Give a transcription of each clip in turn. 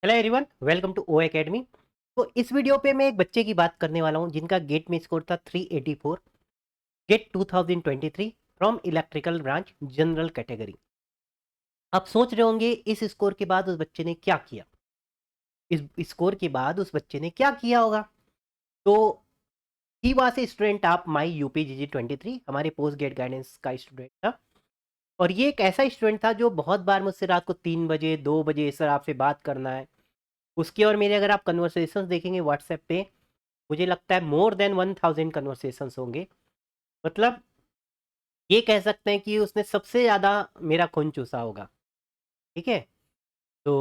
Hello everyone, welcome to O academy. तो इस video पे मैं एक बच्चे की बात करने वाला हूँ जिनका गेट में स्कोर था 384, GATE 2023 from electrical branch general category. आप सोच रहे होंगे इस स्कोर के बाद उस बच्चे ने क्या किया। इस स्कोर के बाद उस बच्चे ने क्या किया होगा। तो he was a student of my UPGG 23, हमारे पोस्ट गेट गाइडेंस का स्टूडेंट था। और ये एक ऐसा स्टूडेंट था जो बहुत बार मुझसे रात को 3 बजे 2 बजे सर आपसे बात करना है। उसके और मेरे अगर आप कन्वर्सेशंस देखेंगे व्हाट्सएप पे, मुझे लगता है मोर देन 1000 कन्वर्सेशंस होंगे। मतलब ये कह सकते हैं कि उसने सबसे ज़्यादा मेरा खून चूसा होगा। ठीक है। तो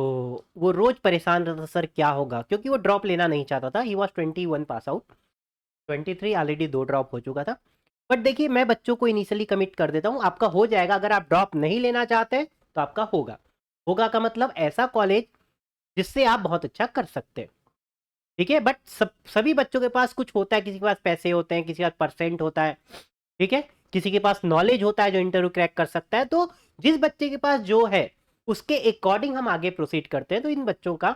वो रोज़ परेशान रहता, सर क्या होगा, क्योंकि वो ड्रॉप लेना नहीं चाहता था। He was 21 pass out, 23 already 2 drop हो चुका था। बट देखिए, मैं बच्चों को इनिशियली कमिट कर देता हूँ, आपका हो जाएगा। अगर आप ड्रॉप नहीं लेना चाहते तो आपका होगा। होगा का मतलब ऐसा कॉलेज जिससे आप बहुत अच्छा कर सकते हैं। ठीक है। बट सभी बच्चों के पास कुछ होता है, किसी के पास पैसे होते हैं, किसी के पास परसेंट होता है। ठीक है। किसी के पास नॉलेज होता है जो इंटरव्यू क्रैक कर सकता है। तो जिस बच्चे के पास जो है उसके अकॉर्डिंग हम आगे प्रोसीड करते हैं। तो इन बच्चों का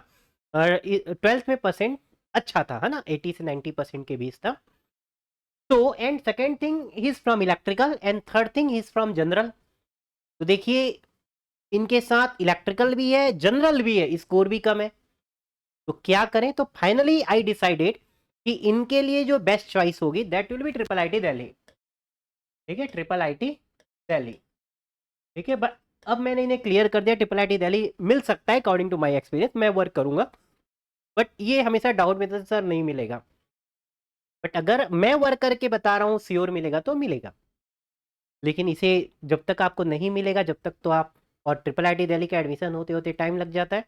12th में परसेंट अच्छा था, है ना, 80 से 90% के बीच था। तो and second thing he is from electrical and third thing he is from general. तो देखिए, इनके साथ इलेक्ट्रिकल भी है, जनरल भी है, स्कोर भी कम है। तो क्या करें। तो फाइनली आई डिसाइडेड कि इनके लिए जो बेस्ट चॉइस होगी that will be triple IT Delhi. ठीक है, ट्रिपल आईटी दिल्ली। ठीक है। बट अब मैंने इन्हें क्लियर कर दिया, ट्रिपल आईटी दिल्ली मिल सकता है अकॉर्डिंग टू माय एक्सपीरियंस, मैं वर्क करूंगा। बट ये हमेशा डाउट में था, सर नहीं मिलेगा। बट अगर मैं वर्क करके बता रहा हूँ श्योर मिलेगा तो मिलेगा। लेकिन इसे जब तक आपको नहीं मिलेगा जब तक तो आप, और ट्रिपल आईटी दिल्ली का एडमिशन होते होते टाइम लग जाता है।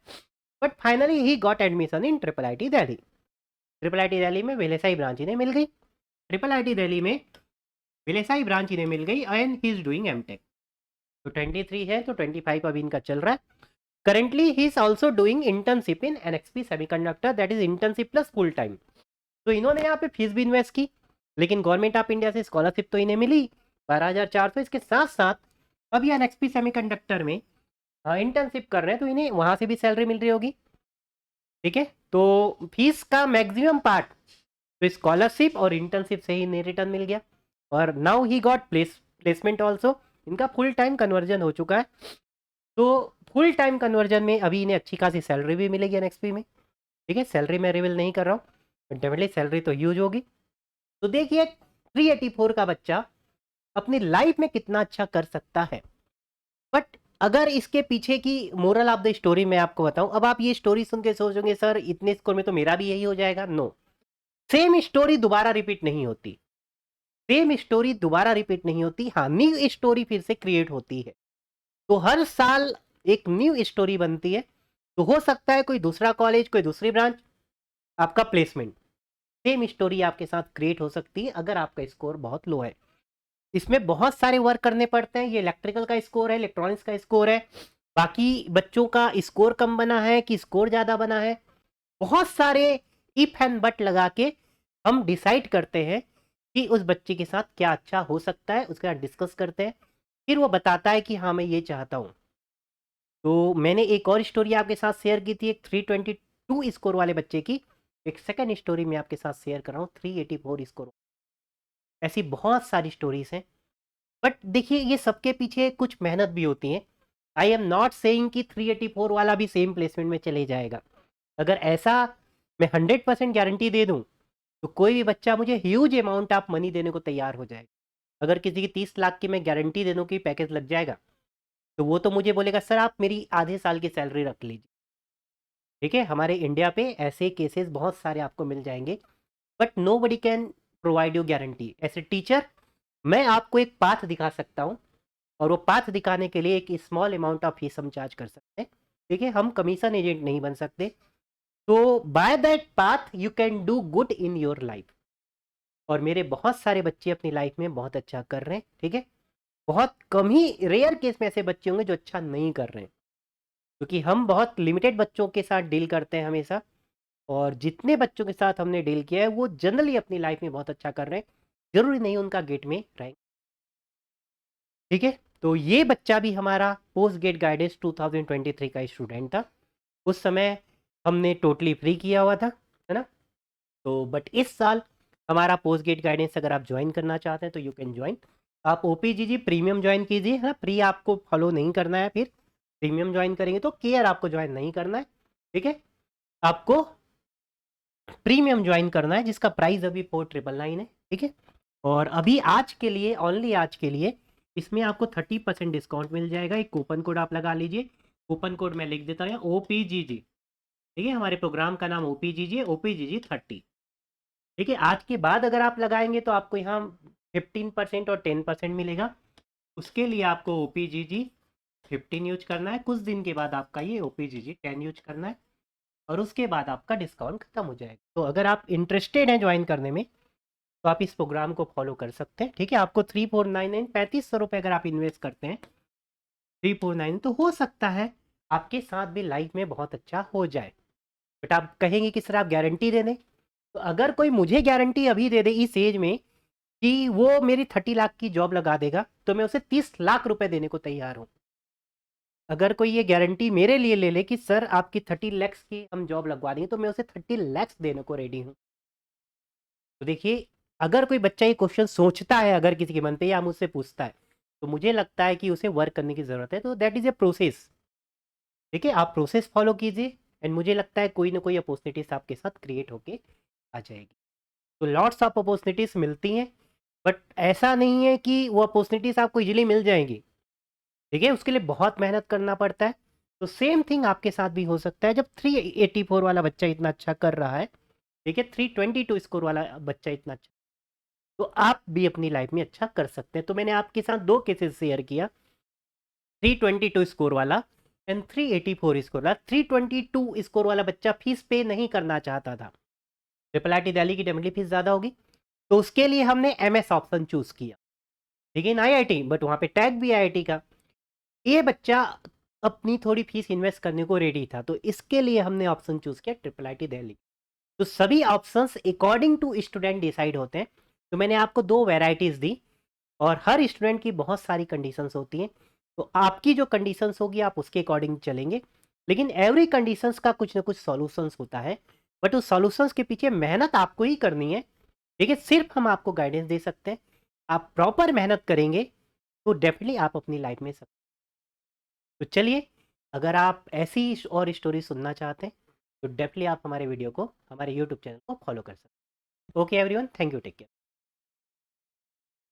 But finally he got admission in triple IT Delhi. Triple IT Delhi में वेलेसाई ब्रांच इन्हें मिल गई। ट्रिपल आईटी दिल्ली में वेलेसाई ब्रांच इन्हें मिल गई and he is doing MTech. तो 23 है तो 25 अभी इनका चल रहा है। Currently he is also doing internship in NXP semiconductor, that is internship plus full time. तो इन्होंने यहाँ पे फीस भी इन्वेस्ट की, लेकिन गवर्नमेंट ऑफ इंडिया से स्कॉलरशिप तो इन्हें मिली 12,400। इसके साथ साथ अभी NXP सेमीकंडक्टर में इंटर्नशिप कर रहे हैं तो इन्हें वहां से भी सैलरी मिल रही होगी। ठीक है। तो फीस का मैक्सिमम पार्ट तो स्कॉलरशिप और इंटर्नशिप से ही इन्हें रिटर्न मिल गया। और now he got placement also. इनका फुल टाइम कन्वर्जन हो चुका है। तो फुल टाइम कन्वर्जन में अभी इन्हें अच्छी खासी सैलरी भी मिलेगी NXP में। ठीक है, सैलरी मैं रिवील नहीं कर रहा हूँ, डेफिनेटली सैलरी तो ह्यूज होगी। तो देखिए, 384 का बच्चा अपनी लाइफ में कितना अच्छा कर सकता है। बट अगर इसके पीछे की मोरल ऑफ द स्टोरी मैं आपको बताऊं, अब आप ये स्टोरी सुन के सोचोगे सर इतने स्कोर में तो मेरा भी यही हो जाएगा। नो, सेम स्टोरी दोबारा रिपीट नहीं होती। सेम स्टोरी दोबारा रिपीट नहीं होती। हाँ, न्यू स्टोरी फिर से क्रिएट होती है। तो हर साल एक न्यू स्टोरी बनती है। तो हो सकता है कोई दूसरा कॉलेज, कोई दूसरी ब्रांच, आपका प्लेसमेंट, सेम स्टोरी आपके साथ क्रिएट हो सकती है अगर आपका स्कोर बहुत लो है। इसमें बहुत सारे वर्क करने पड़ते हैं। ये इलेक्ट्रिकल का स्कोर है, इलेक्ट्रॉनिक्स का स्कोर है। बाकी बच्चों का स्कोर कम बना है कि स्कोर ज़्यादा बना है, बहुत सारे इफ एंड बट लगा के हम डिसाइड करते हैं कि उस बच्चे के साथ क्या अच्छा हो सकता है। उसके बाद डिस्कस करते हैं, फिर वो बताता है कि हाँ मैं ये चाहता हूँ। तो मैंने एक और स्टोरी आपके साथ शेयर की थी, एक 322 स्कोर वाले बच्चे की। एक सेकंड स्टोरी मैं आपके साथ शेयर कर रहा हूँ, 384 स्कोर। ऐसी बहुत सारी स्टोरीज हैं। बट देखिए, ये सबके पीछे कुछ मेहनत भी होती है। आई एम नॉट सेइंग कि 384 वाला भी सेम प्लेसमेंट में चले जाएगा। अगर ऐसा मैं 100% गारंटी दे दूं तो कोई भी बच्चा मुझे ह्यूज अमाउंट ऑफ मनी देने को तैयार हो जाएगा। अगर किसी की 30 लाख की मैं गारंटी दे दूं कि पैकेज लग जाएगा, तो वो तो मुझे बोलेगा सर आप मेरी आधे साल की सैलरी रख लीजिए। ठीक है, हमारे इंडिया पे ऐसे केसेस बहुत सारे आपको मिल जाएंगे। But nobody can provide you guarantee. As a teacher मैं आपको एक पाथ दिखा सकता हूँ, और वो पाथ दिखाने के लिए एक स्मॉल अमाउंट ऑफ फीस हम चार्ज कर सकते हैं। ठीक है, हम कमीशन एजेंट नहीं बन सकते। तो by that path you can do good in your life. और मेरे बहुत सारे बच्चे अपनी लाइफ में बहुत अच्छा कर रहे हैं। ठीक है, बहुत कम ही रेयर केस में ऐसे बच्चे होंगे जो अच्छा नहीं कर रहे हैं, क्योंकि हम बहुत लिमिटेड बच्चों के साथ डील करते हैं हमेशा। और जितने बच्चों के साथ हमने डील किया है वो जनरली अपनी लाइफ में बहुत अच्छा कर रहे हैं। जरूरी नहीं उनका गेट में रैंक। ठीक है। तो ये बच्चा भी हमारा पोस्ट गेट गाइडेंस 2023 का स्टूडेंट था। उस समय हमने टोटली फ्री किया हुआ था, है ना। तो बट इस साल हमारा पोस्ट गेट गाइडेंस अगर आप ज्वाइन करना चाहते हैं तो यू कैन ज्वाइन। आप ओपीजीजी प्रीमियम ज्वाइन कीजिए, है ना। फ्री आपको फॉलो नहीं करना है, फिर प्रीमियम ज्वाइन करेंगे तो केयर आपको ज्वाइन नहीं करना है, ठीक है। आपको प्रीमियम ज्वाइन करना है जिसका प्राइस अभी 4999 है, ठीक है। और अभी आज के लिए, ओनली आज के लिए, इसमें आपको 30% डिस्काउंट मिल जाएगा। एक कूपन कोड आप लगा लीजिए। कूपन कोड मैं लिख देता हूँ, OPGG, ठीक है। हमारे प्रोग्राम का नाम OPGG, OPGG 30, ठीक है। आज के बाद अगर आप लगाएंगे तो आपको यहाँ 15% और 10% मिलेगा। उसके लिए आपको OPGG 15 यूज करना है। कुछ दिन के बाद आपका ये OPGG 10 यूज करना है और उसके बाद आपका डिस्काउंट खत्म हो जाएगा। तो अगर आप इंटरेस्टेड हैं ज्वाइन करने में तो आप इस प्रोग्राम को फॉलो कर सकते हैं, ठीक है। आपको 3499 ₹3500 अगर आप इन्वेस्ट करते हैं, 349, तो हो सकता है आपके साथ भी लाइफ में बहुत अच्छा हो जाए। बट आप कहेंगे कि सर आप गारंटी दे दें, तो अगर कोई मुझे गारंटी अभी दे दे इस एज में कि वो मेरी 30 लाख की जॉब लगा देगा, तो मैं उसे 30 लाख रुपए देने को तैयार हूं। अगर कोई ये गारंटी मेरे लिए ले ले कि सर आपकी 30 लैक्स की हम जॉब लगवा देंगे, तो मैं उसे 30 लैक्स देने को रेडी हूं। तो देखिए, अगर कोई बच्चा ये क्वेश्चन सोचता है अगर किसी के मन पे या मुझसे पूछता है, तो मुझे लगता है कि उसे वर्क करने की ज़रूरत है। तो दैट इज़ ए प्रोसेस, ठीक है। आप प्रोसेस फॉलो कीजिए एंड मुझे लगता है कोई ना कोई अपॉर्चुनिटीज़ आपके साथ क्रिएट होके आ जाएगी। तो लॉट्स ऑफ अपॉर्चुनिटीज़ मिलती हैं, बट ऐसा नहीं है कि वो अपॉर्चुनिटीज़ आपको इजीली मिल जाएंगी, ठीक है। उसके लिए बहुत मेहनत करना पड़ता है। तो सेम थिंग आपके साथ भी हो सकता है। जब 384 वाला बच्चा इतना अच्छा कर रहा है, ठीक है, 322 स्कोर वाला बच्चा इतना अच्छा, तो आप भी अपनी लाइफ में अच्छा कर सकते हैं। तो मैंने आपके साथ दो केसेस शेयर किया, 322 स्कोर वाला एंड 384 स्कोर वाला। 322 स्कोर वाला बच्चा फीस पे नहीं करना चाहता था, ट्रिपल आई टी दिल्ली की डेमोली फीस ज़्यादा होगी, तो उसके लिए हमने MS ऑप्शन चूज़ किया, लेकिन IIT, बट वहाँ पे टैग भी IIT का। ये बच्चा अपनी थोड़ी फीस इन्वेस्ट करने को रेडी था, तो इसके लिए हमने ऑप्शन चूज़ किया ट्रिपल आई टी दिल्ली। तो सभी options according to student decide होते हैं। तो मैंने आपको दो वेराइटीज़ दी और हर स्टूडेंट की बहुत सारी कंडीशंस होती हैं। तो आपकी जो कंडीशंस होगी आप उसके अकॉर्डिंग चलेंगे, लेकिन एवरी कंडीशंस का कुछ ना कुछ सॉल्यूशंस होता है। बट उस सॉल्यूशंस के पीछे मेहनत आपको ही करनी है, ठीक है। सिर्फ हम आपको गाइडेंस दे सकते हैं। आप प्रॉपर मेहनत करेंगे तो डेफिनेटली आप अपनी लाइफ में सक्सेस। तो चलिए, अगर आप ऐसी और स्टोरी सुनना चाहते हैं तो डेफिनेटली आप हमारे वीडियो को, हमारे यूट्यूब चैनल को फॉलो कर सकते हैं। Okay everyone, thank you, take care.